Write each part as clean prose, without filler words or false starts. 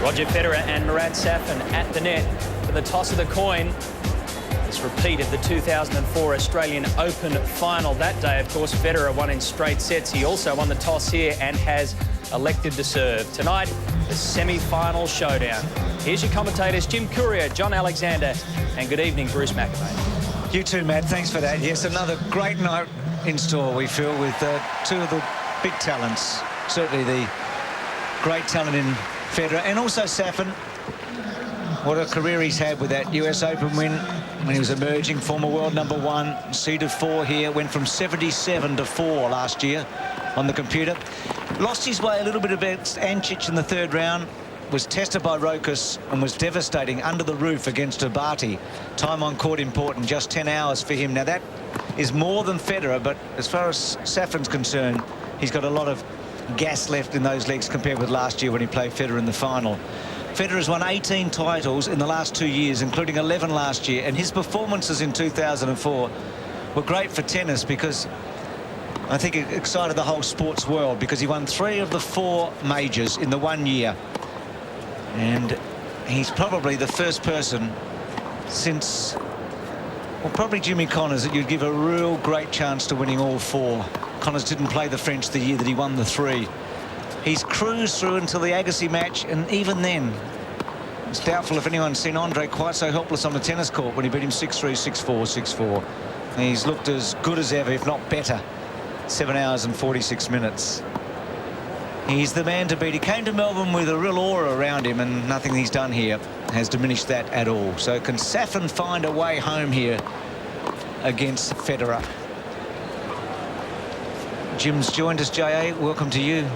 Roger Federer and Marat Safin at the net for the toss of the coin. This repeat of the 2004 Australian Open final. That day, of course, Federer won in straight sets. He also won the toss here and has elected to serve. Tonight, the semi-final showdown. Here's your commentators, Jim Courier, John Alexander, and good evening, Bruce McAvoy. You too, Matt. Thanks for that. Yes, another great night in store, we feel, with two of the big talents. Certainly the great talent in Federer and also Safin. What a career he's had with that US Open win when he was emerging, former world #1, seeded 4 here, went from 77 to 4 last year on the computer. Lost his way a little bit against Ancic in the 3rd round, was tested by Rokas and was devastating under the roof against Abati. Time on court important, just 10 hours for him. Now that is more than Federer, but as far as Safin's concerned, he's got a lot of gas left in those legs compared with last year when he played Federer in the final. Federer has won 18 titles in the last 2 years, including 11 last year, and his performances in 2004 were great for tennis because I think it excited the whole sports world, because he won 3 of the 4 majors in the 1 year. And he's probably the first person since, well, probably Jimmy Connors, that you'd give a real great chance to winning all 4. Connors didn't play the French the year that he won the 3. He's cruised through until the Agassi match, and even then, it's doubtful if anyone's seen Andre quite so helpless on the tennis court when he beat him 6-3, 6-4, 6-4. He's looked as good as ever, if not better. 7 hours and 46 minutes. He's the man to beat. He came to Melbourne with a real aura around him, and nothing he's done here has diminished that at all. So can Safin find a way home here against Federer? Jim's joined us, J.A. Welcome to you.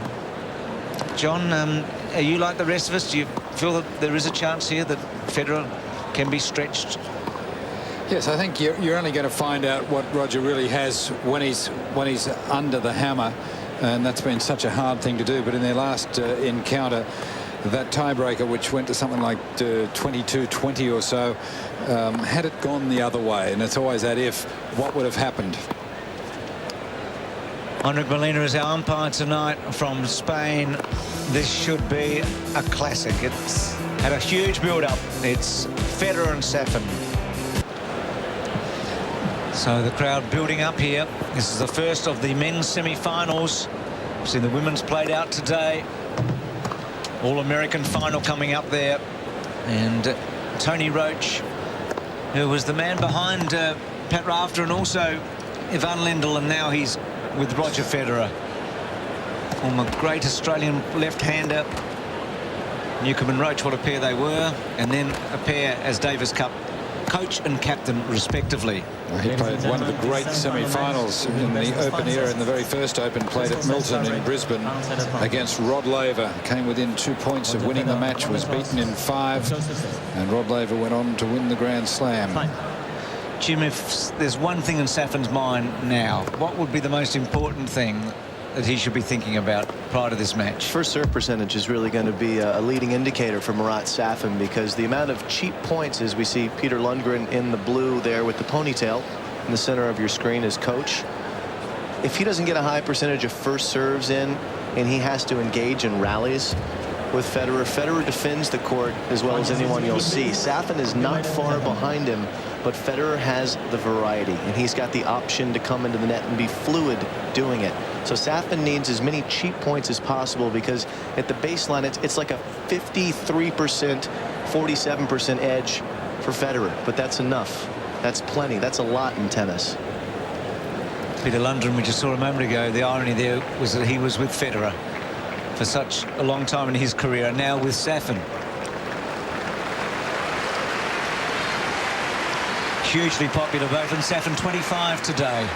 John, are you like the rest of us? Do you feel that there is a chance here that Federer can be stretched? Yes, I think you're only going to find out what Roger really has when he's under the hammer, and that's been such a hard thing to do. But in their last encounter, that tiebreaker, which went to something like 22-20 or so, had it gone the other way, and it's always that if, what would have happened? Enric Molina is our umpire tonight from Spain. This should be a classic. It's had a huge build-up. It's Federer and Safin. So the crowd building up here. This is the first of the men's semi-finals. We've seen the women's played out today. All-American final coming up there. And Tony Roach, who was the man behind Pat Rafter and also Ivan Lendl, and now he's with Roger Federer. Former great Australian left-hander. Newcomb and Roach, what a pair they were. And then a pair as Davis Cup coach and captain, respectively. He played one of the great semi-finals in the Open era, in the very first Open, played at Milton in Brisbane against Rod Laver. Came within 2 points of winning the match, was beaten in 5, and Rod Laver went on to win the Grand Slam. Jim, if there's one thing in Safin's mind now, what would be the most important thing that he should be thinking about prior to this match? First serve percentage is really going to be a leading indicator for Marat Safin, because the amount of cheap points, as we see Peter Lundgren in the blue there with the ponytail in the center of your screen as coach. If he doesn't get a high percentage of first serves in, and he has to engage in rallies with Federer, Federer defends the court as well as anyone you'll see. Safin is not far behind him, but Federer has the variety, and he's got the option to come into the net and be fluid doing it. So Safin needs as many cheap points as possible, because at the baseline it's like a 53%, 47% edge for Federer, but that's enough. That's plenty. That's a lot in tennis. Peter Lundgren, we just saw a moment ago, the irony there was that he was with Federer for such a long time in his career, and now with Safin. Hugely popular both, and Safin 25 today.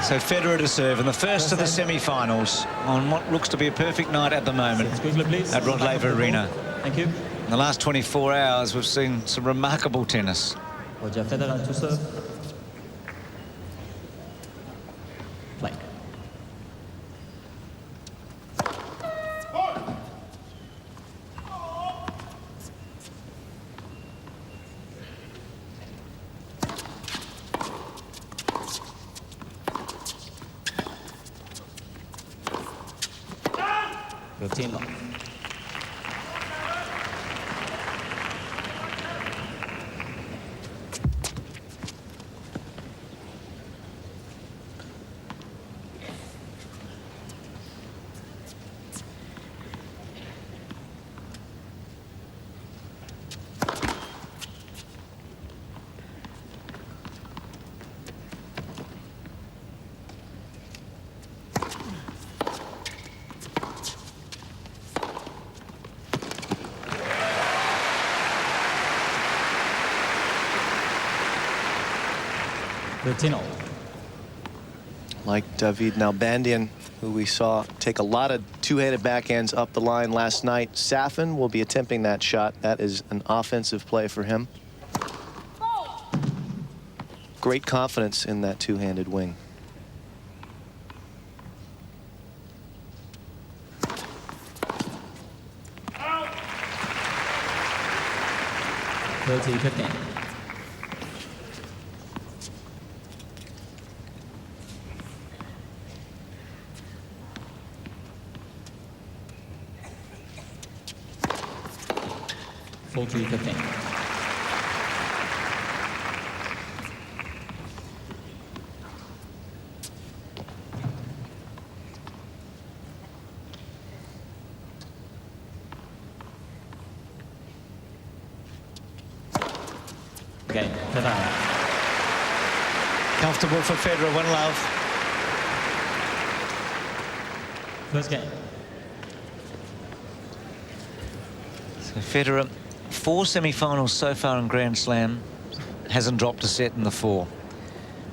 So Federer to serve in the first of the semi-finals on what looks to be a perfect night at the moment at Rod Laver Arena. Thank you. In the last 24 hours, we've seen some remarkable tennis. Roger Federer to serve. Play. Routine lock. 13-all. Like David Nalbandian, who we saw take a lot of two-handed backhands up the line last night. Safin will be attempting that shot. That is an offensive play for him. Great confidence in that two-handed wing. 30-15. Okay, Comfortable for Federer, 1-love. First game. So Federer, 4 semi-finals so far in Grand Slam, hasn't dropped a set in the 4.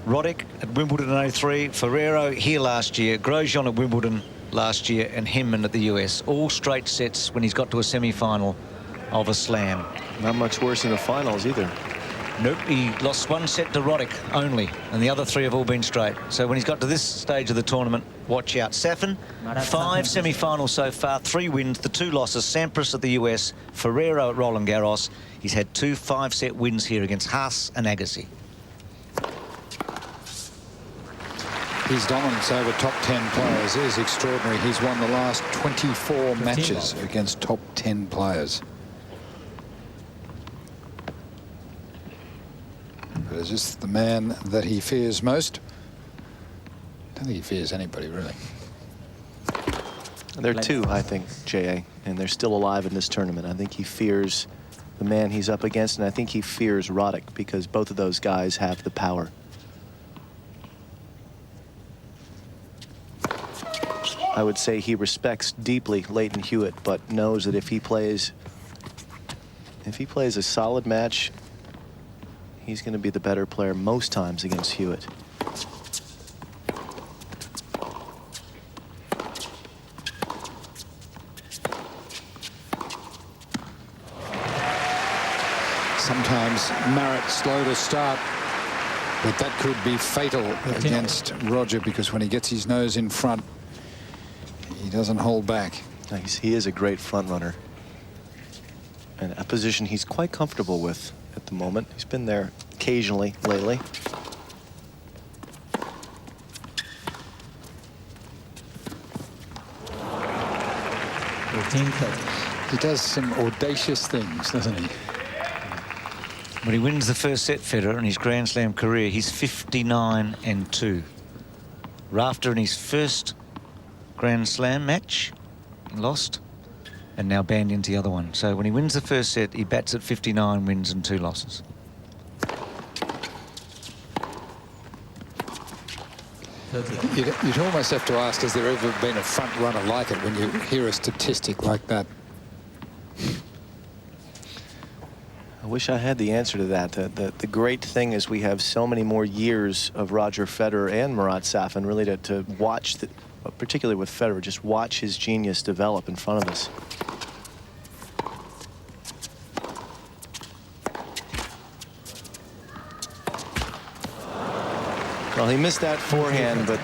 Roddick at Wimbledon in 03, Ferrero here last year, Grosjean at Wimbledon last year, and Henman at the US. All straight sets when he's got to a semi-final of a slam. Not much worse in the finals either. Nope, he lost 1 set to Roddick only, and the other 3 have all been straight. So when he's got to this stage of the tournament, watch out. Safin, 5 semi-finals so far, 3 wins, the 2 losses. Sampras at the US, Ferrero at Roland Garros. He's had 2 5-set wins here against Haas and Agassi. His dominance over top 10 players is extraordinary. He's won the last 24 matches against top 10 players. But is this the man that he fears most? I don't think he fears anybody, really. There are 2, I think, J.A., and they're still alive in this tournament. I think he fears the man he's up against, and I think he fears Roddick, because both of those guys have the power. I would say he respects deeply Leighton Hewitt, but knows that if he plays a solid match, he's going to be the better player most times against Hewitt. Sometimes Marat slow to start, but that could be fatal against Roger, because when he gets his nose in front, he doesn't hold back. He is a great front runner, and a position he's quite comfortable with at the moment. He's been there occasionally lately. He does some audacious things, doesn't he? When he wins the first set, Federer, in his Grand Slam career, he's 59-2. Rafter in his first Grand Slam match, he lost, and now banned into the other one. So when he wins the first set, he bats at 59 wins and 2 losses. You'd almost have to ask, has there ever been a front runner like it when you hear a statistic like that? I wish I had the answer to that. The great thing is we have so many more years of Roger Federer and Marat Safin really to watch, particularly with Federer, just watch his genius develop in front of us. Well, he missed that forehand, but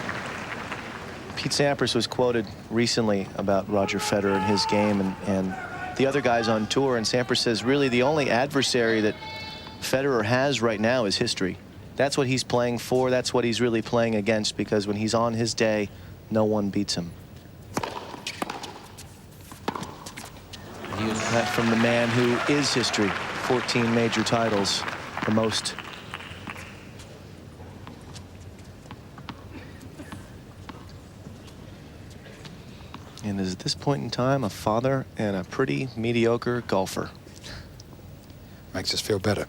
Pete Sampras was quoted recently about Roger Federer and his game and the other guys on tour, and Sampras says really the only adversary that Federer has right now is history. That's what he's playing for. That's what he's really playing against, because when he's on his day, no one beats him. That from the man who is history. 14 major titles, the most. And is at this point in time a father and a pretty mediocre golfer. Makes us feel better.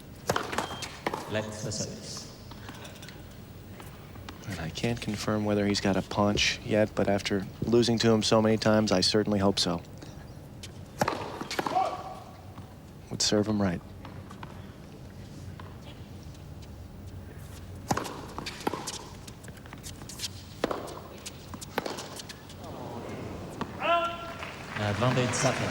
Let's the service. And I can't confirm whether he's got a punch yet, but after losing to him so many times, I certainly hope so. Would serve him right. Advantage Safin.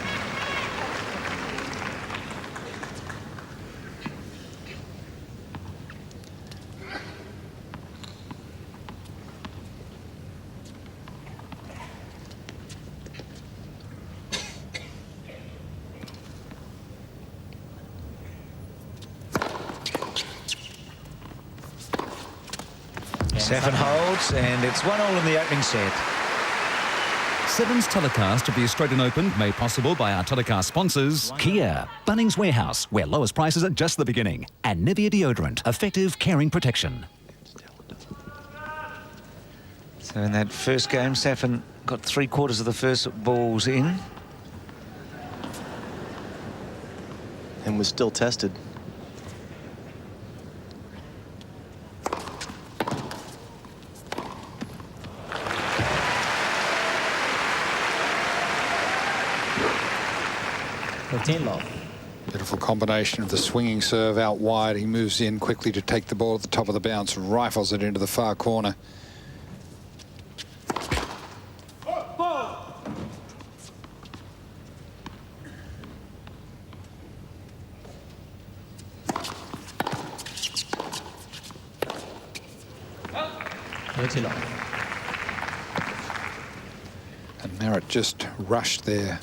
Safin holds, and it's 1-1 in the opening set. Seven's telecast of the Australian Open made possible by our telecast sponsors Kia, Bunnings Warehouse, where lowest prices are just the beginning, and Nivea deodorant, effective caring protection. So in that first game, Safin got 3/4 of the first balls in. And was still tested. Love. Beautiful combination of the swinging serve out wide. He moves in quickly to take the ball at the top of the bounce, rifles it into the far corner. And Marat just rushed there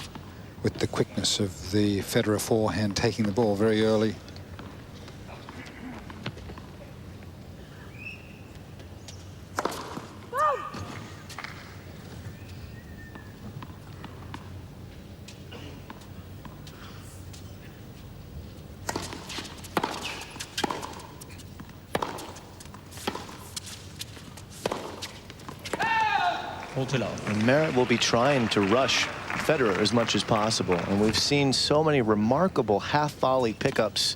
with the quickness of the Federer forehand, taking the ball very early. And Marat will be trying to rush Federer as much as possible, and we've seen so many remarkable half volley pickups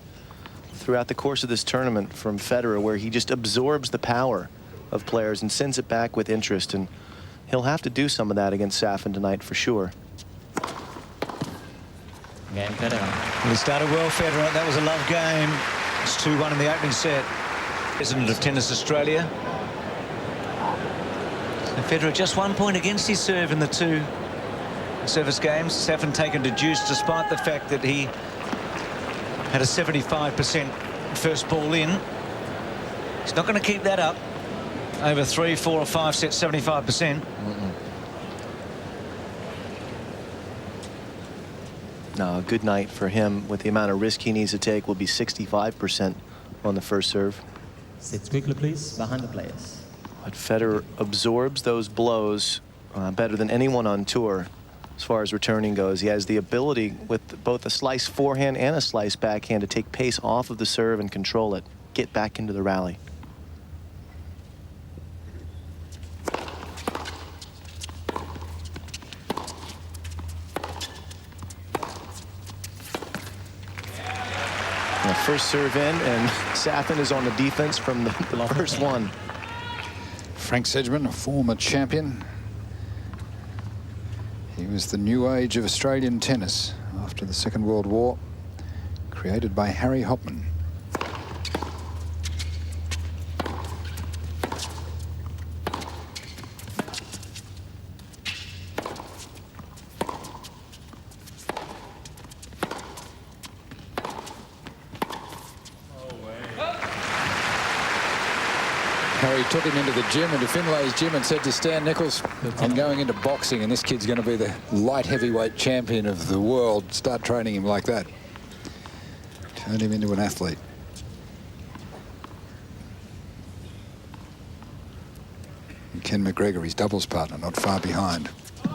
throughout the course of this tournament from Federer, where he just absorbs the power of players and sends it back with interest, and he'll have to do some of that against Safin tonight for sure. Game Federer. He started well, Federer. That was a love game. It's 2-1 in the opening set. President of Tennis Australia. And Federer just 1 point against his serve in the two service games. Safin taken to deuce despite the fact that he had a 75% first ball in. He's not going to keep that up over 3, 4 or 5 sets, 75%. No, a good night for him. With the amount of risk he needs to take, will be 65% on the first serve. Sit quickly, please, behind the players. But Federer absorbs those blows better than anyone on tour as far as returning goes. He has the ability with both a slice forehand and a slice backhand to take pace off of the serve and control it, get back into the rally. The first serve in, and Safin is on the defense from the first one. Frank Sedgman, a former champion. He was the new age of Australian tennis after the Second World War, created by Harry Hopman. Harry took him into the gym, into Finlay's gym, and said to Stan Nichols, I'm going into boxing and this kid's going to be the light heavyweight champion of the world. Start training him like that. Turn him into an athlete. And Ken McGregor, his doubles partner, not far behind. 13-15.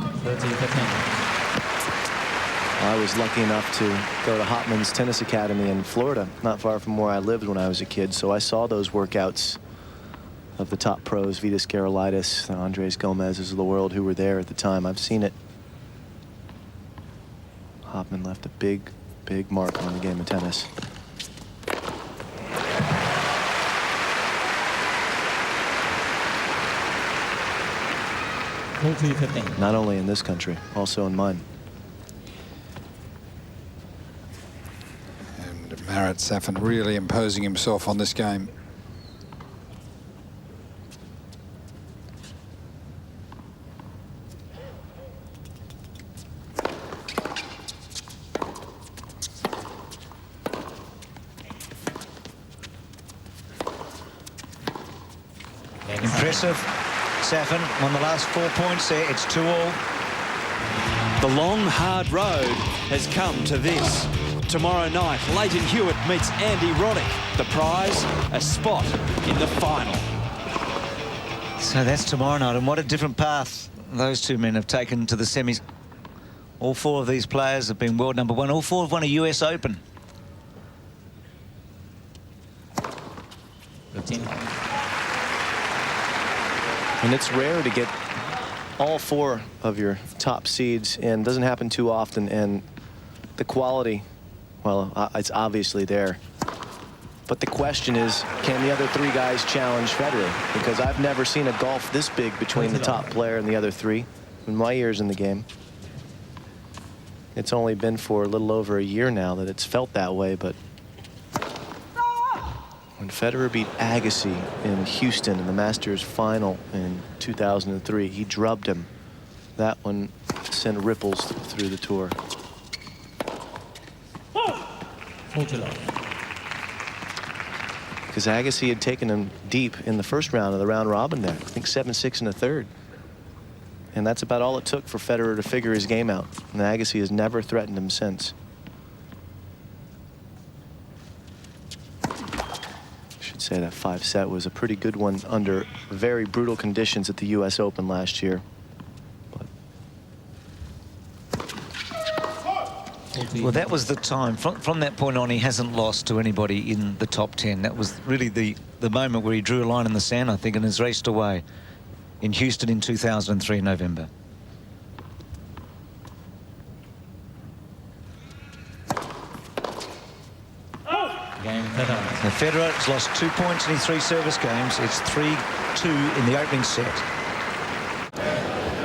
I was lucky enough to go to Hopman's Tennis Academy in Florida, not far from where I lived when I was a kid, so I saw those workouts of the top pros, Vitas Gerulaitis, Andres Gomez's of the world, who were there at the time. I've seen it. Hopman left a big, big mark on the game of tennis. Not only in this country, also in mine. And Marat Safin really imposing himself on this game. Impressive. Safin won the last 4 points there. It's 2-all. The long, hard road has come to this. Tomorrow night, Leighton Hewitt meets Andy Roddick. The prize, a spot in the final. So that's tomorrow night, and what a different path those two men have taken to the semis. All four of these players have been world number one. All four have won a US Open. 15. And it's rare to get all four of your top seeds, and doesn't happen too often. And the quality, well, it's obviously there. But the question is, can the other three guys challenge Federer? Because I've never seen a gulf this big between the top player and the other three in my years in the game. It's only been for a little over a year now that it's felt that way, but when Federer beat Agassi in Houston in the Masters final in 2003, he drubbed him. That one sent ripples through the tour. 40 love. Because Agassi had taken him deep in the first round of the round robin there. I think 7-6 in the third. And that's about all it took for Federer to figure his game out. And Agassi has never threatened him since. I should say that 5-set was a pretty good one under very brutal conditions at the US Open last year. Well, that was the time. From that point on, he hasn't lost to anybody in the top 10. That was really the moment where he drew a line in the sand, I think, and has raced away in Houston in 2003 November. Game Federer. Now, Federer has lost 2 points in his 3 service games. It's 3-2 in the opening set.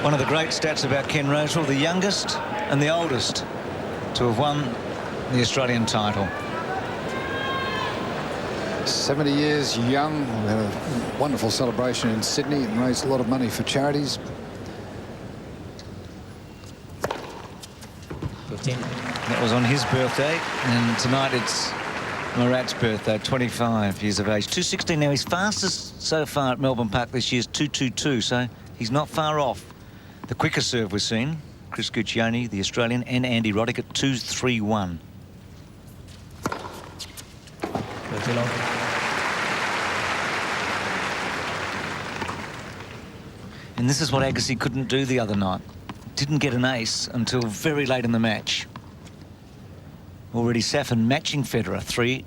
One of the great stats about Ken Rosewall, the youngest and the oldest to have won the Australian title. 70 years young. We had a wonderful celebration in Sydney and raised a lot of money for charities. 15. That was on his birthday, and tonight it's Marat's birthday, 25 years of age. 2:16 now. His fastest so far at Melbourne Park this year is 2:22, so he's not far off the quickest serve we've seen. Chris Guccione, the Australian, and Andy Roddick at 2-3-1. 30 love. And this is what Agassi couldn't do the other night. Didn't get an ace until very late in the match. Already Safin matching Federer, 3-3.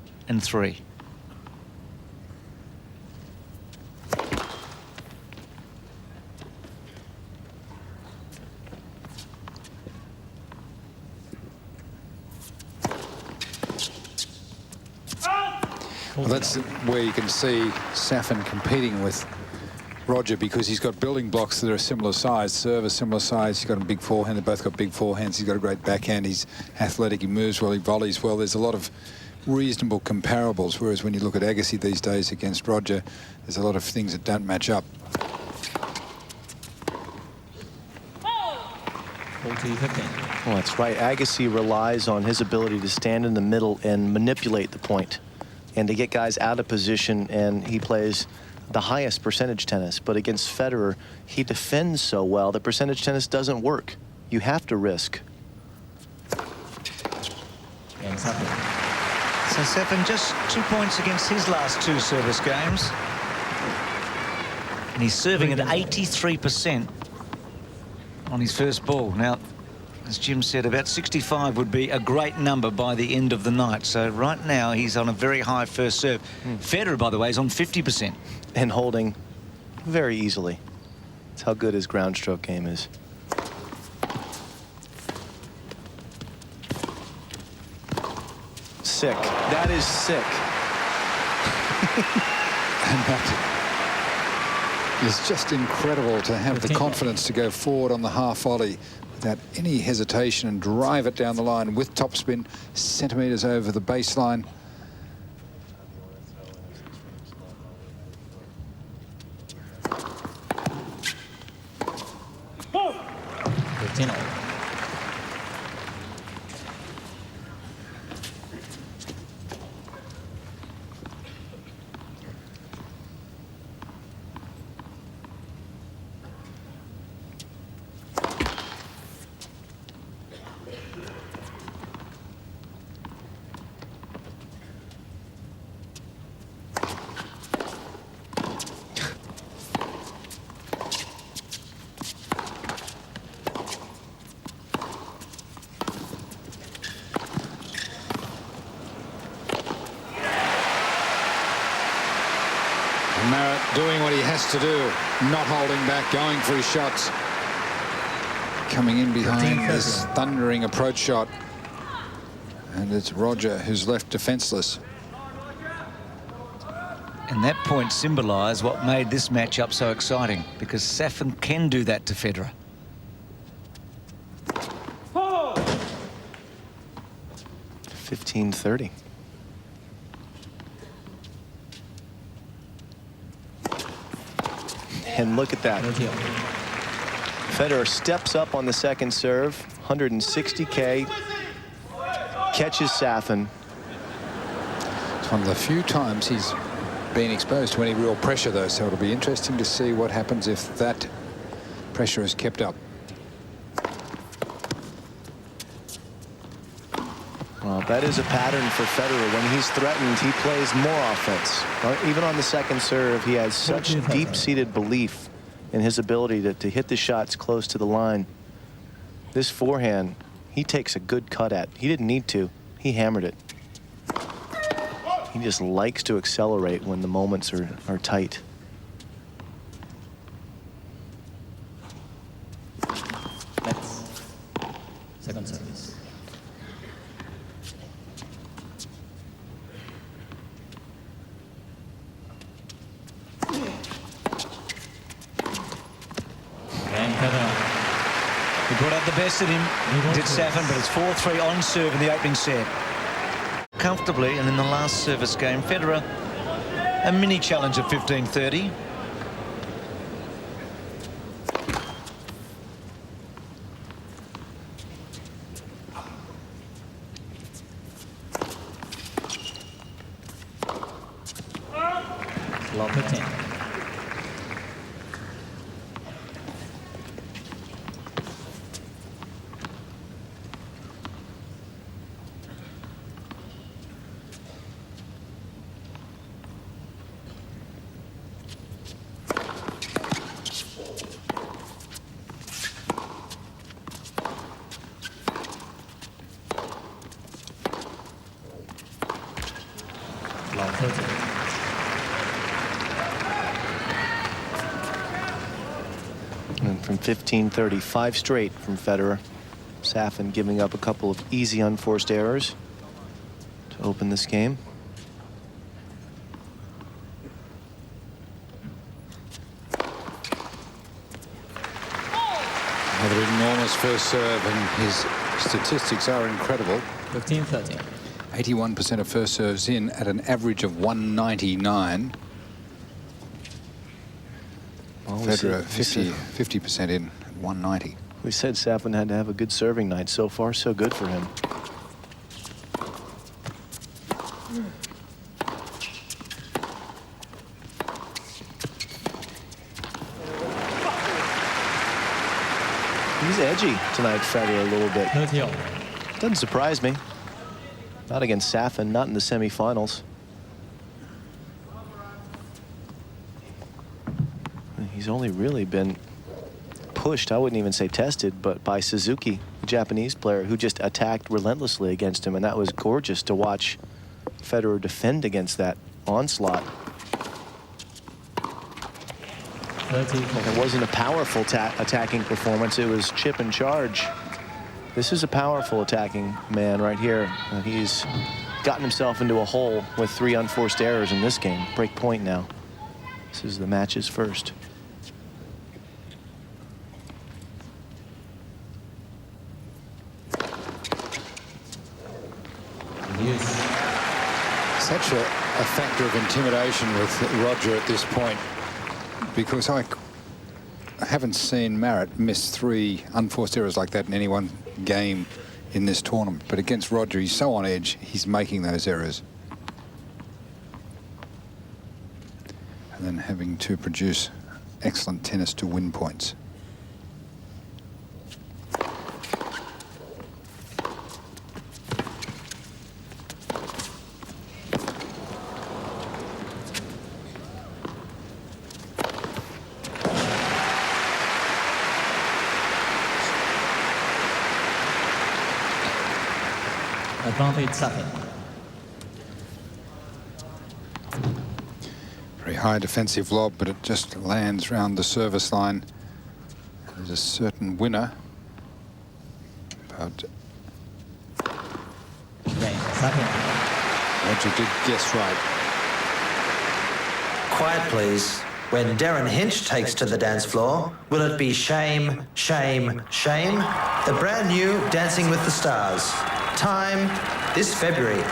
Well, that's where you can see Safin competing with Roger, because he's got building blocks that are similar size. Serve a similar size. He's got a big forehand. They both got big forehands. He's got a great backhand. He's athletic. He moves well. He volleys well. There's a lot of reasonable comparables, whereas when you look at Agassi these days against Roger, there's a lot of things that don't match up. 40-15. Well, that's right. Agassi relies on his ability to stand in the middle and manipulate the point, and to get guys out of position, and he plays the highest percentage tennis. But against Federer, he defends so well that percentage tennis doesn't work. You have to risk. Game Safin. So Safin just 2 points against his last 2 service games. And he's serving at 83% on his first ball. Now, as Jim said, about 65 would be a great number by the end of the night. So right now, he's on a very high first serve. Federer, by the way, is on 50%. And holding very easily. That's how good his ground stroke game is. Sick. That is sick. And that is just incredible, to have the confidence to go forward on the half volley without any hesitation and drive it down the line with topspin, centimetres over the baseline. Marat doing what he has to do, not holding back, going for his shots. Coming in behind this thundering approach shot. And it's Roger who's left defenseless. And that point symbolised what made this matchup so exciting, because Safin can do that to Federer. Oh. 15-30. And look at that. Federer steps up on the second serve, 160K, catches Safin. It's one of the few times he's been exposed to any real pressure, though, so it'll be interesting to see what happens if that pressure is kept up. Well, that is a pattern for Federer. When he's threatened, he plays more offense. Even on the second serve, he has such deep-seated belief in his ability to hit the shots close to the line. This forehand, he takes a good cut at. He didn't need to. He hammered it. He just likes to accelerate when the moments are tight. Next. Second service. He brought out the best in him, did Safin, but it's 4-3 on serve in the opening set. Comfortably, and in the last service game, Federer, a mini challenge of 15-30. Low 15. Low 13. And from 15-30, 5 straight from Federer. Safin giving up a couple of easy unforced errors to open this game. Another enormous first serve, and his statistics are incredible. 15-13. 81% of first serves in at an average of 199. Federer 50% in at 190. We said Safin had to have a good serving night. So far, so good for him. He's edgy tonight, Federer, a little bit. 30. Doesn't surprise me. Not against Safin, not in the semifinals. He's only really been pushed, I wouldn't even say tested, but by Suzuki, the Japanese player, who just attacked relentlessly against him, and that was gorgeous to watch Federer defend against that onslaught. 34. It wasn't a powerful attacking performance, it was chip and charge. This is a powerful attacking man right here. He's gotten himself into a hole with 3 unforced errors in this game. Break point now. This is the match's first. Such a factor of intimidation with Roger at this point, because I haven't seen Marat miss 3 unforced errors like that in any one game in this tournament. But against Roger, he's so on edge, he's making those errors. And then having to produce excellent tennis to win points. Advantage Safin. Very high defensive lob, but it just lands round the service line. There's a certain winner, but Roger did guess right. Quiet, please. When Darren Hinch takes to the dance floor, will it be shame, shame, shame? The brand new Dancing with the Stars. Time this February.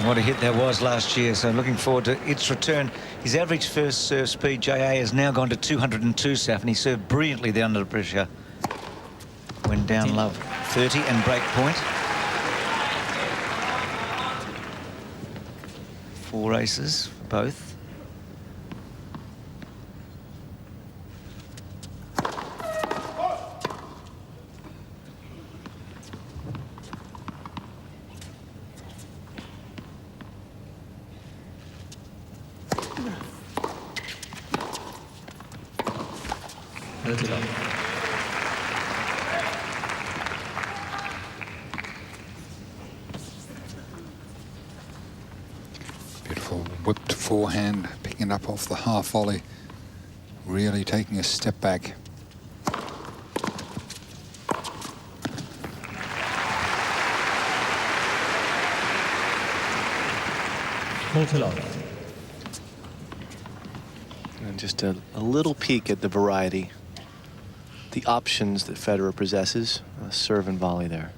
What a hit that was last year, so looking forward to its return. His average first serve speed, JA, has now gone to 202, Safin. He served brilliantly there under pressure. Went down low. 30 and break point. 4 aces for both. Beautiful whipped forehand, picking it up off the half volley. Really taking a step back. And just a little peek at the variety, the options that Federer possesses. A serve and volley there.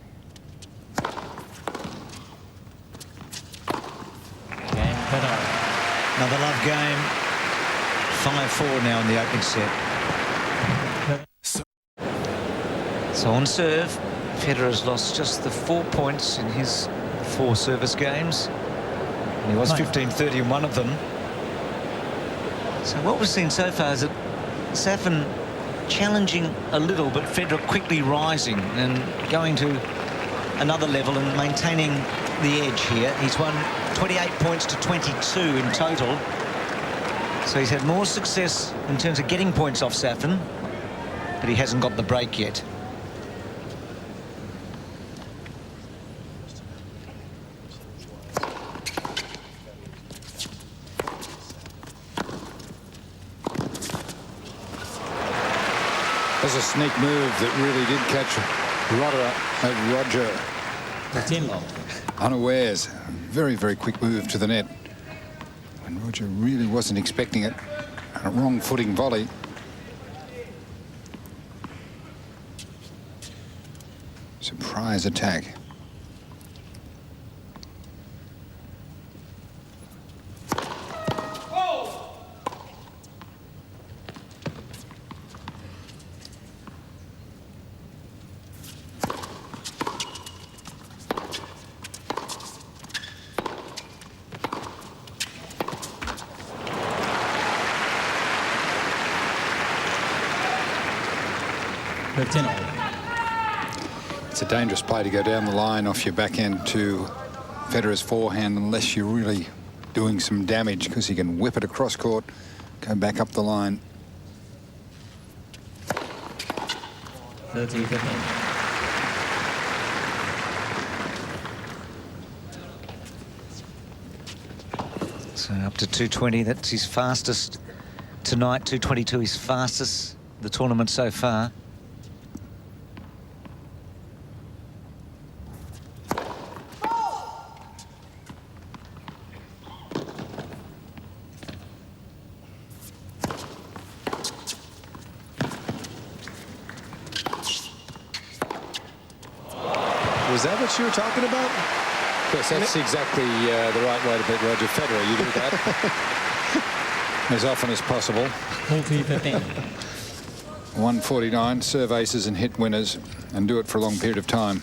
Another love game. 5-4 now in the opening set. So on serve, Federer's lost just the 4 points in his 4 service games. And he was 15-30 in one of them. So what we've seen so far is that Safin challenging a little, but Federer quickly rising and going to another level and maintaining the edge here. He's won 28 points to 22 in total. So he's had more success in terms of getting points off Safin, but he hasn't got the break yet. There's a sneak move that really did catch Roger unawares. Very, very quick move to the net. And Roger really wasn't expecting it. And a wrong footing volley. Surprise attack. It's a dangerous play to go down the line off your backhand to Federer's forehand unless you're really doing some damage, because he can whip it across court, go back up the line. 30-15. So up to 220, that's his fastest tonight. 222, his fastest the tournament so far. Was that what you were talking about? Yes, that's exactly the right way to beat Roger Federer. You do that as often as possible. 40-15. 149, serve aces and hit winners, and do it for a long period of time.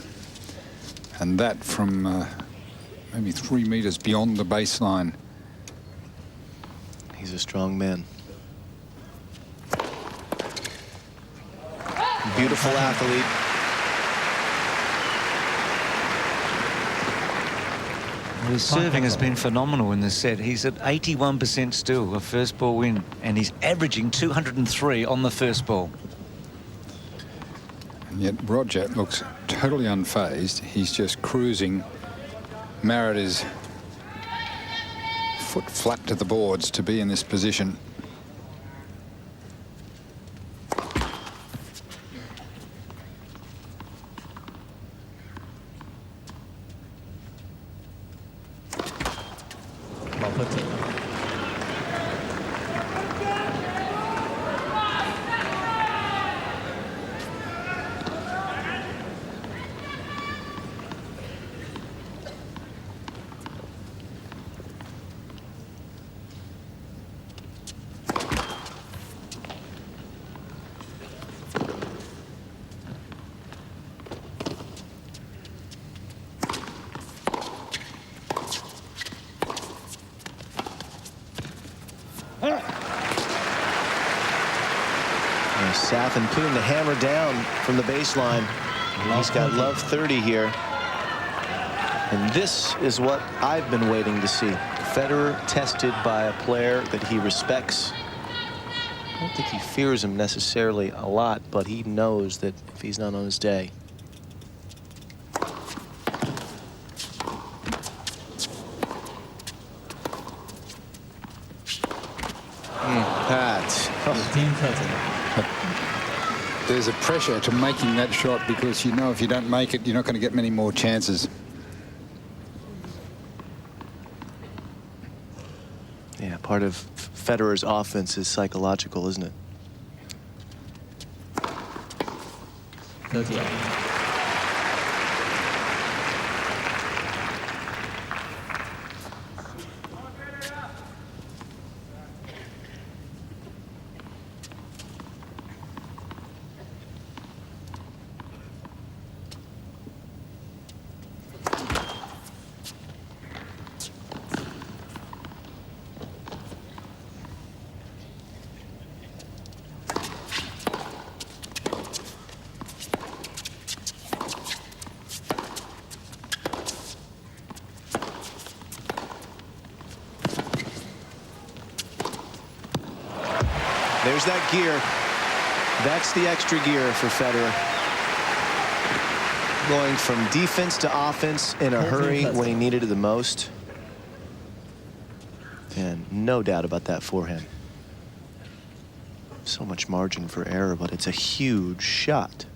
And that from maybe 3 meters beyond the baseline. He's a strong man. Beautiful athlete. Well, his serving has been phenomenal in this set. He's at 81% still, a first ball win, and he's averaging 203 on the first ball. And yet Roger looks totally unfazed. He's just cruising. Marat is foot flat to the boards to be in this position. Ball 13. Safin putting the hammer down from the baseline. He's got love 30 here. And this is what I've been waiting to see. Federer tested by a player that he respects. I don't think he fears him necessarily a lot, but he knows that if he's not on his day. Pat. 15-13. There's a pressure to making that shot because you know if you don't make it, you're not going to get many more chances. Yeah, part of Federer's offense is psychological, isn't it? 38. There's that gear. That's the extra gear for Federer. Going from defense to offense in a hurry when he needed it the most. And no doubt about that forehand. So much margin for error, but it's a huge shot.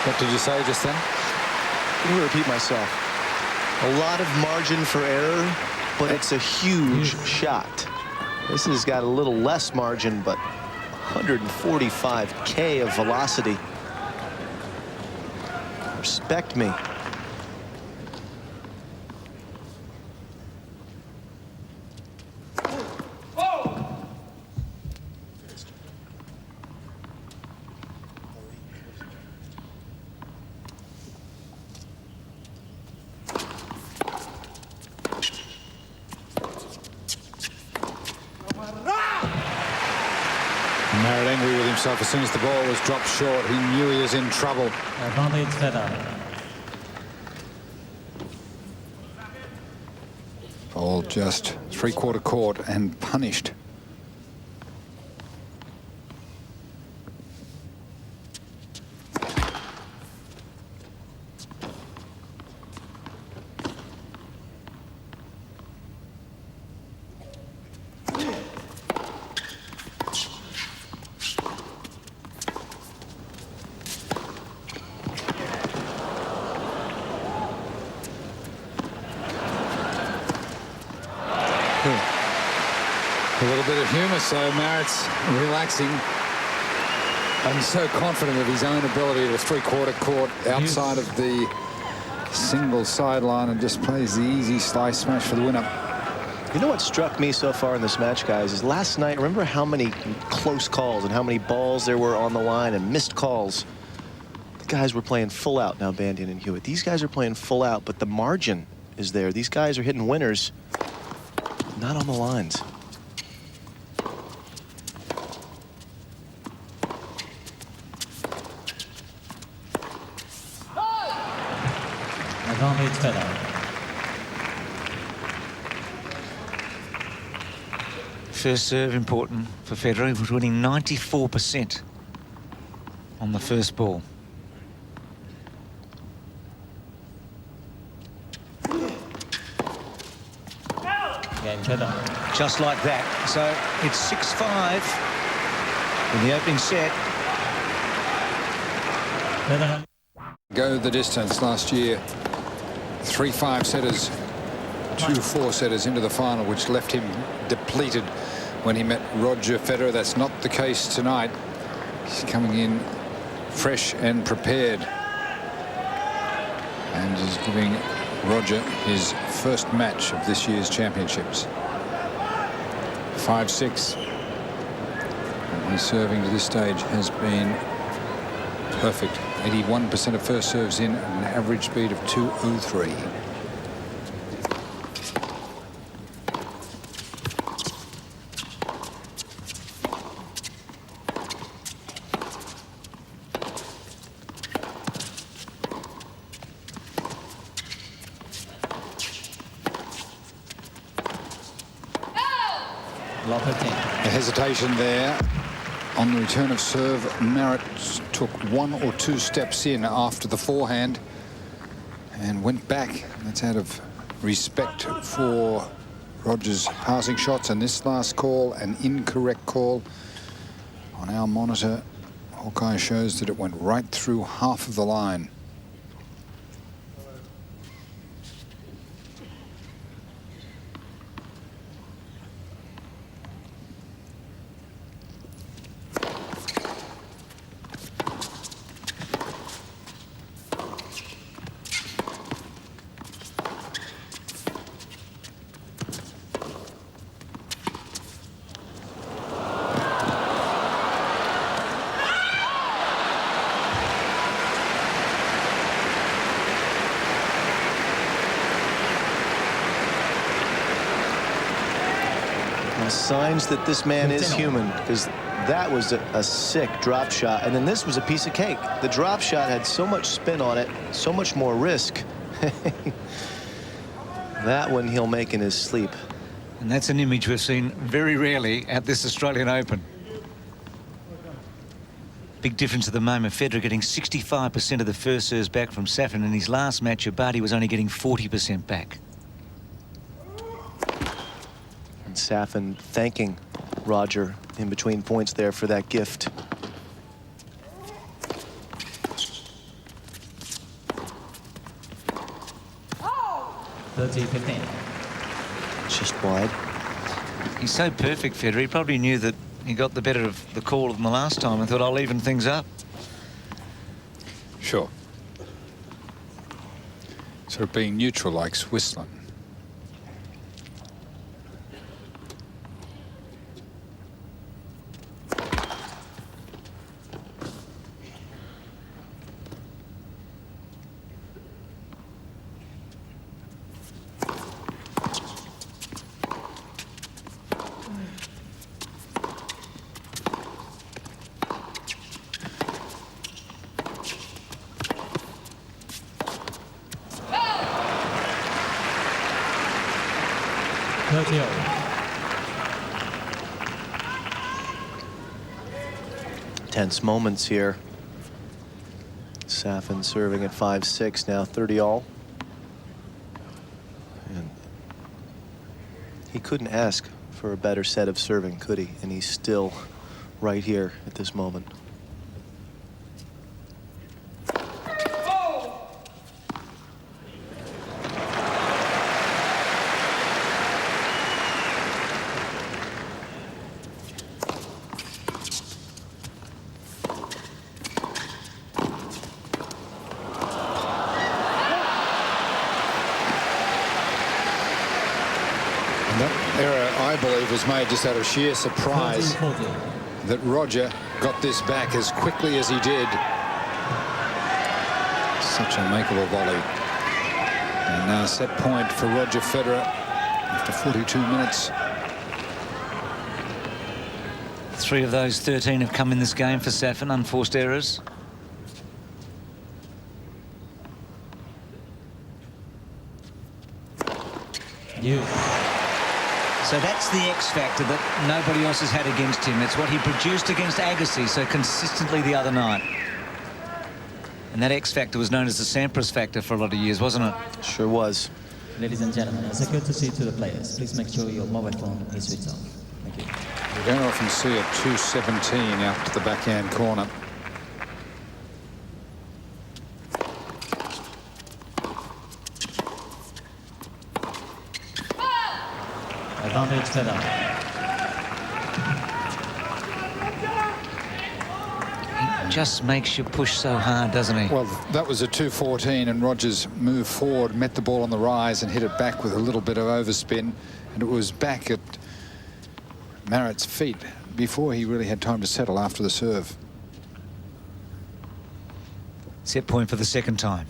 What did you say just then? Let me repeat myself. A lot of margin for error, but it's a huge shot. This has got a little less margin, but 145K of velocity. Respect me. Marat angry with himself as soon as the ball was dropped short. He knew he was in trouble. Advantage Federer. Ball just three-quarter court and punished. A little bit of humour, so Marat's relaxing and so confident of his own ability to three-quarter court outside of the single sideline and just plays the easy slice smash for the winner. You know what struck me so far in this match, guys, is last night, remember how many close calls and how many balls there were on the line and missed calls? The guys were playing full out now, Bandian and Hewitt. These guys are playing full out, but the margin is there. These guys are hitting winners, not on the lines. Advantage Federer. first serve important for Federer. He was winning 94% on the first ball. Game Federer. Just like that. So it's 6-5 in the opening set. Federer. Go the distance last year. 3 5-setters, 2 4-setters into the final, which left him depleted when he met Roger Federer. That's not the case tonight. He's coming in fresh and prepared, and is giving Roger his first match of this year's championships. 5-6. And his serving to this stage has been perfect. 81% of first serves in, an average speed of 203. The hesitation there on the return of serve. Marat took 1 or 2 steps in after the forehand and went back. That's out of respect for Roger's passing shots. And this last call, an incorrect call on our monitor. Hawkeye shows that it went right through half of the line. Signs that this man is human, because that was a sick drop shot, and then this was a piece of cake. The drop shot had so much spin on it, so much more risk. That one he'll make in his sleep. And that's an image we've seen very rarely at this Australian Open. Big difference at the moment. Federer getting 65% of the first serves back from Safin. In his last match, Abadi was only getting 40% back. Safin thanking Roger in between points there for that gift. Oh! 30-15. Just wide. He's so perfect, Federer. He probably knew that he got the better of the call than the last time and thought, I'll even things up. Sure. Sort of being neutral like Switzerland. Tense moments here. Safin serving at 5-6 now, 30-all. And he couldn't ask for a better set of serving, could he? And he's still right here at this moment. Was made just out of sheer surprise that Roger got this back as quickly as he did. Such a makeable volley. And now set point for Roger Federer after 42 minutes. 3 of those 13 have come in this game for Safin, unforced errors. So So that's the X factor that nobody else has had against him. It's what he produced against Agassi so consistently the other night. And that X factor was known as the Sampras factor for a lot of years, wasn't it? Sure was. Ladies and gentlemen, as a courtesy to the players, please make sure your mobile phone is switched off. Thank you. We don't often see a 217 out to the backhand corner. Advantage Federer. He just makes you push so hard, doesn't he? Well, that was a 214, and Rogers moved forward, met the ball on the rise and hit it back with a little bit of overspin, and it was back at Marat's feet before he really had time to settle after the serve. Set point for the second time.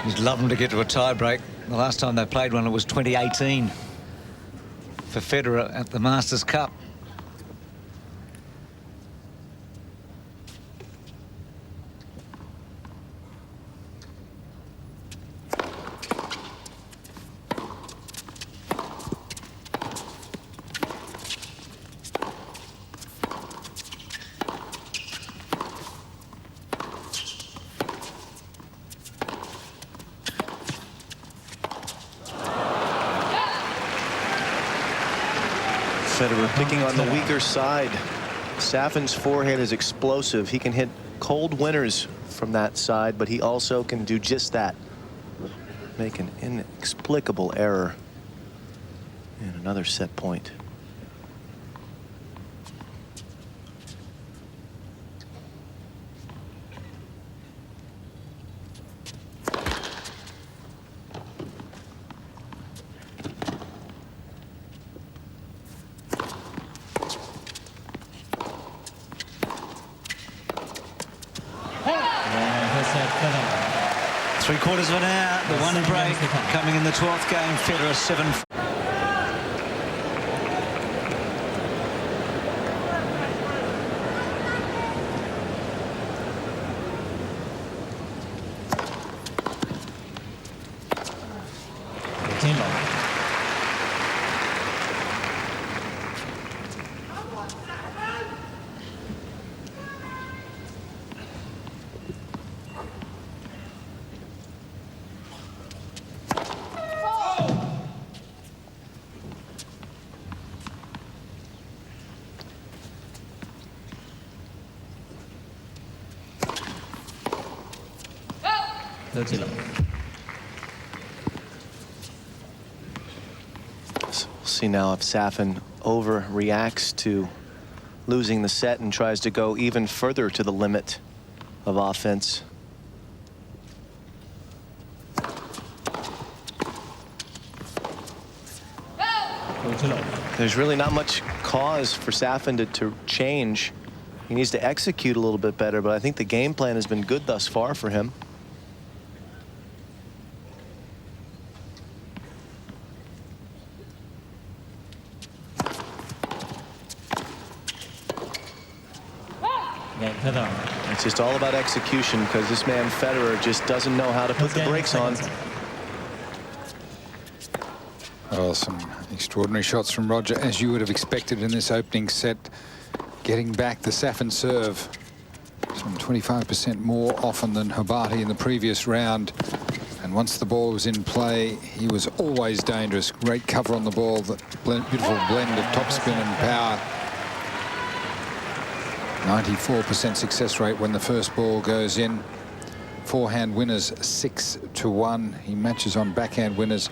He'd love them to get to a tie break. The last time they played one, it was 2018 for Federer at the Masters Cup. Federer picking on the weaker side. Safin's forehand is explosive. He can hit cold winners from that side, but he also can do just that. Make an inexplicable error. And another set point. Three-quarters of an hour, the one break coming in the 12th game. Federer 7. We'll see now if Safin overreacts to losing the set and tries to go even further to the limit of offense. There's really not much cause for Safin to change. He needs to execute a little bit better, but I think the game plan has been good thus far for him. It's just all about execution, because this man Federer just doesn't know how to put the brakes on. Well, some extraordinary shots from Roger, as you would have expected in this opening set. Getting back the Safin serve, some 25% more often than Habati in the previous round. And once the ball was in play, he was always dangerous. Great cover on the ball, the beautiful blend of topspin and power. 94% success rate when the first ball goes in. Forehand winners 6-1. He matches on backhand winners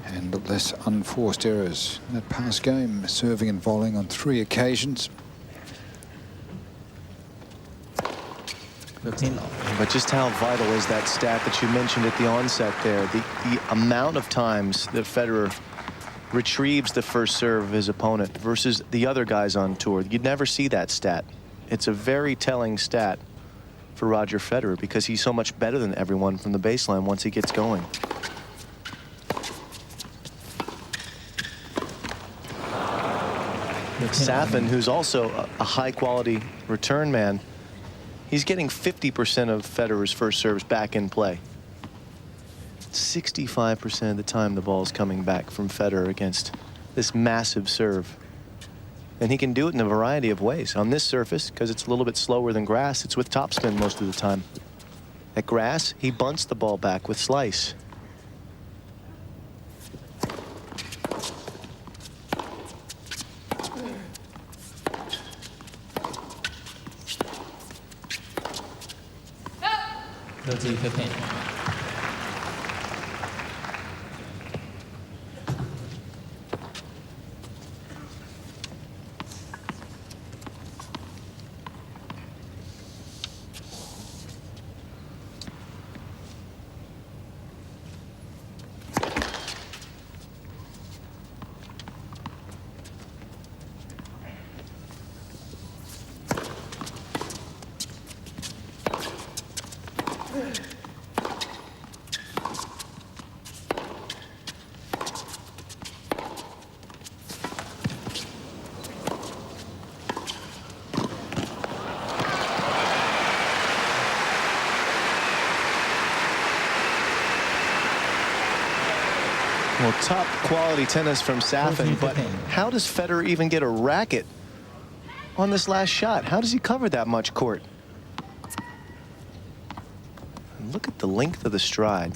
and less unforced errors. In that past game, serving and volleying on 3 occasions. But just how vital is that stat that you mentioned at the onset there? The amount of times that Federer retrieves the first serve of his opponent versus the other guys on tour. You'd never see that stat. It's a very telling stat for Roger Federer because he's so much better than everyone from the baseline once he gets going. Safin, who's also a high-quality return man, he's getting 50% of Federer's first serves back in play. 65% of the time the ball's coming back from Federer against this massive serve. And he can do it in a variety of ways. On this surface, because it's a little bit slower than grass, it's with topspin most of the time. At grass, he bunts the ball back with slice. Well, top quality tennis from Safin, but how does Federer even get a racket on this last shot? How does he cover that much court? And look at the length of the stride.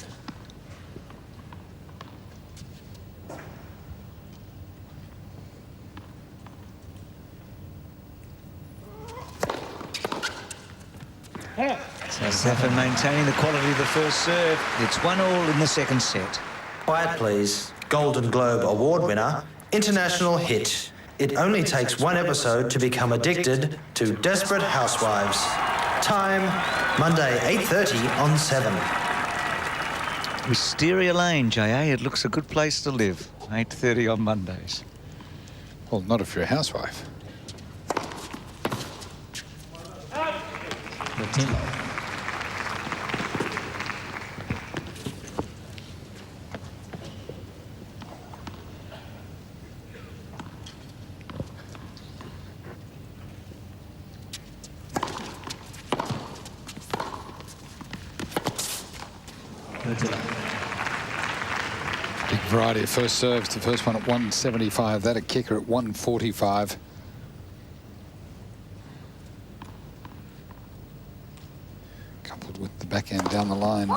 So Safin maintaining the quality of the first serve. It's 1-1 in the second set. Quiet, please. Golden Globe Award winner, international hit. It only takes one episode to become addicted to Desperate Housewives. Time, Monday, 8:30 on 7. Wisteria Lane, J.A. It looks a good place to live. 8:30 on Mondays. Well, not if you're a housewife. Big variety of first serves. The first one at 175, that a kicker at 145. Coupled with the backhand down the line.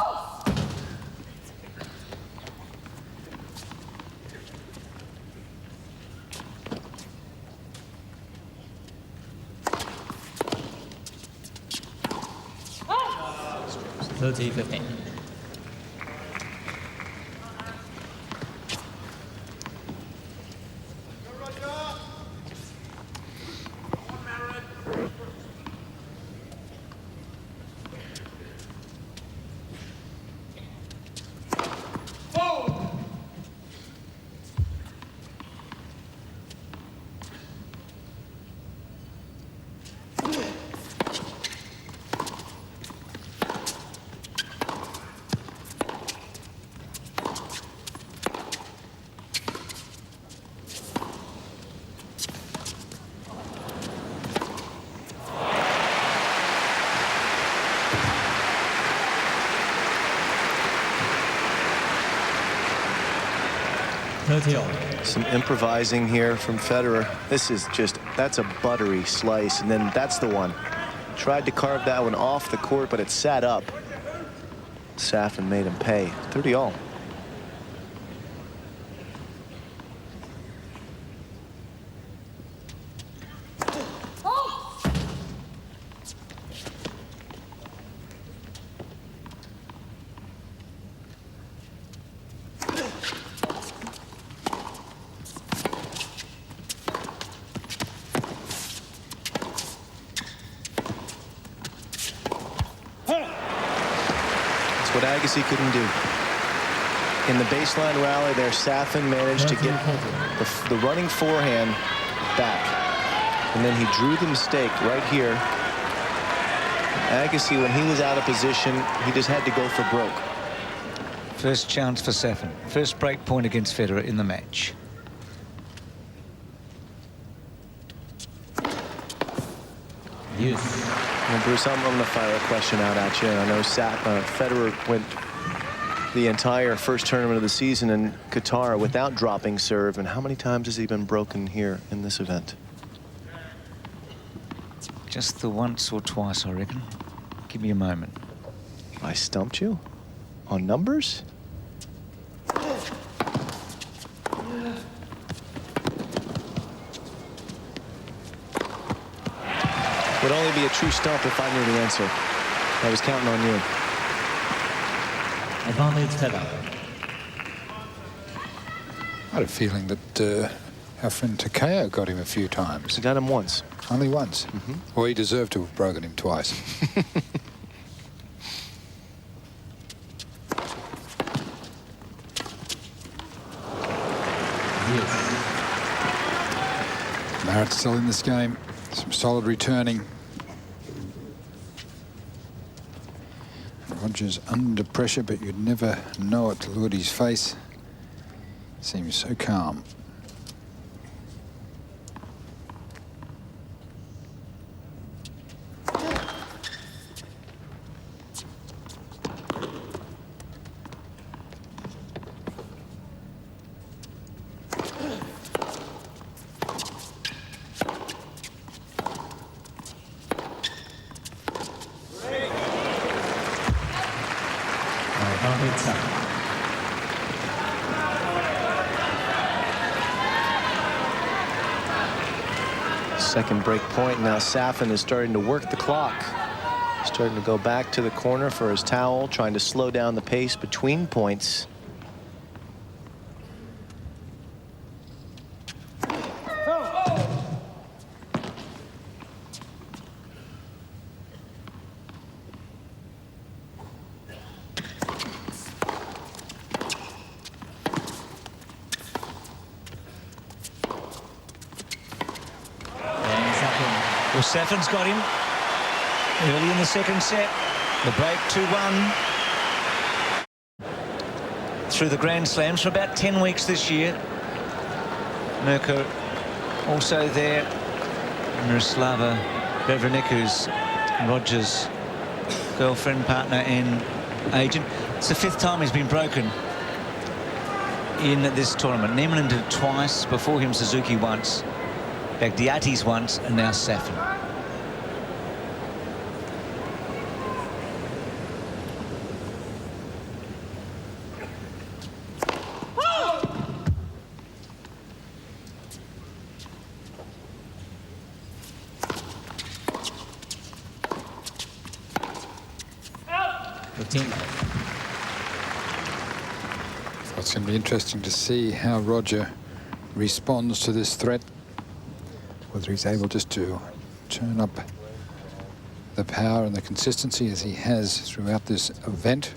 Some improvising here from Federer. This is just, that's a buttery slice, and then that's the one. Tried to carve that one off the court, but it sat up. Safin made him pay. 30-all. What Agassi couldn't do. In the baseline rally there, Safin managed to get the running forehand back. And then he drew the mistake right here. Agassi, when he was out of position, he just had to go for broke. First chance for Safin. First break point against Federer in the match. Yes. Well, Bruce, I'm going to fire a question out at you. I know Federer went the entire first tournament of the season in Qatar without dropping serve. And how many times has he been broken here in this event? Just the once or twice, I reckon. Give me a moment. I stumped you on numbers? Would only be a true stump if I knew the answer. I was counting on you. Advantage Federer. I had a feeling that our friend Takeo got him a few times. He got him once. Only once. Well, he deserved to have broken him twice. Yes. Marat's still in this game. Some solid returning. Rogers under pressure, but you'd never know it to look at his face. Seems so calm. Second break point. Now Safin is starting to work the clock. Starting to go back to the corner for his towel, trying to slow down the pace between points. Well, Safin's got him early in the second set. The break 2-1. Through the Grand Slams for about 10 weeks this year. Mirko also there. Miroslava Bevrenik, who's Rogers' girlfriend, partner and agent. It's the 5th time he's been broken in this tournament. Nemlin did it twice, before him Suzuki once, Bagdiatis once, and now Safin. It's going to be interesting to see how Roger responds to this threat. Whether he's able just to turn up the power and the consistency as he has throughout this event.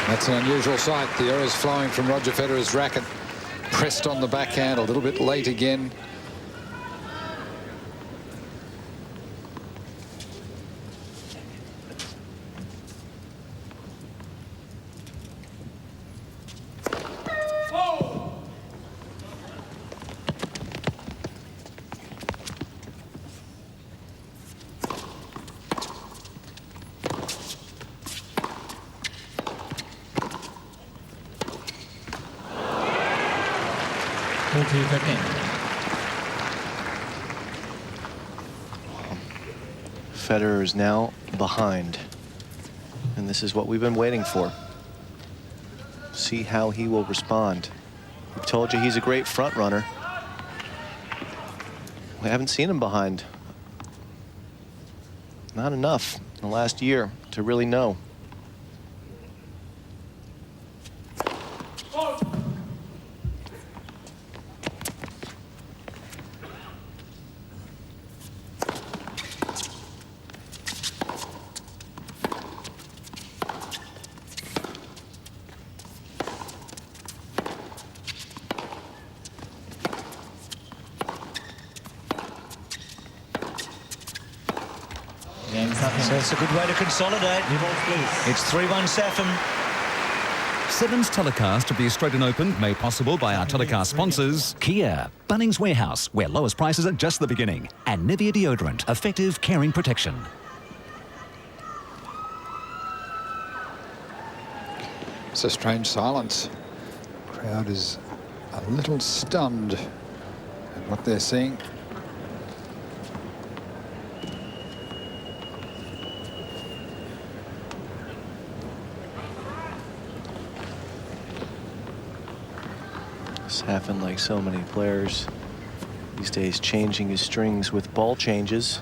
That's an unusual sight. The errors flowing from Roger Federer's racket. Pressed on the backhand a little bit late again. Federer is now behind, and this is what we've been waiting for. See how he will respond. We've told you he's a great front runner. We haven't seen him behind. Not enough in the last year to really know. So it's a good way to consolidate. It's 3-1 Safin. Seven's telecast of the Australian Open made possible by our telecast sponsors Kia, Bunnings Warehouse, where lowest prices are just the beginning, and Nivea deodorant, effective caring protection. It's a strange silence. Crowd is a little stunned at what they're seeing. Safin, like so many players these days, changing his strings with ball changes.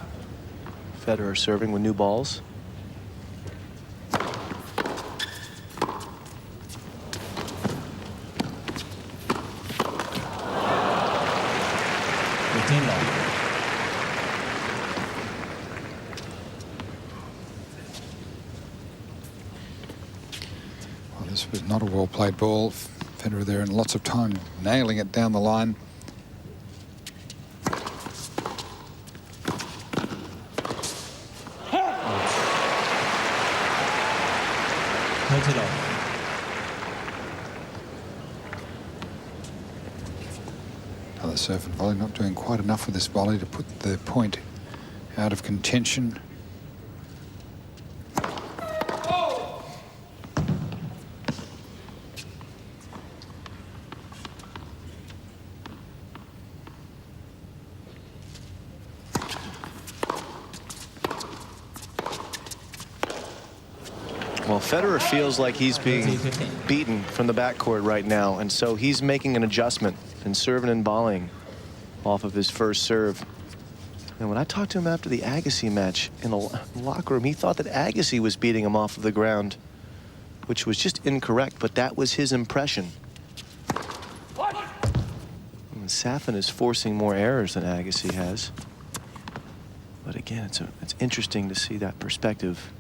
Federer serving with new balls. Well, this was not a well-played ball. Federer there in lots of time, nailing it down the line. Another serve and volley, not doing quite enough with this volley to put the point out of contention. Well, Federer feels like he's being beaten from the backcourt right now, and so he's making an adjustment and serving and volleying off of his first serve. And when I talked to him after the Agassi match in the locker room, he thought that Agassi was beating him off of the ground, which was just incorrect, but that was his impression. And Safin is forcing more errors than Agassi has. But again, it's interesting to see that perspective.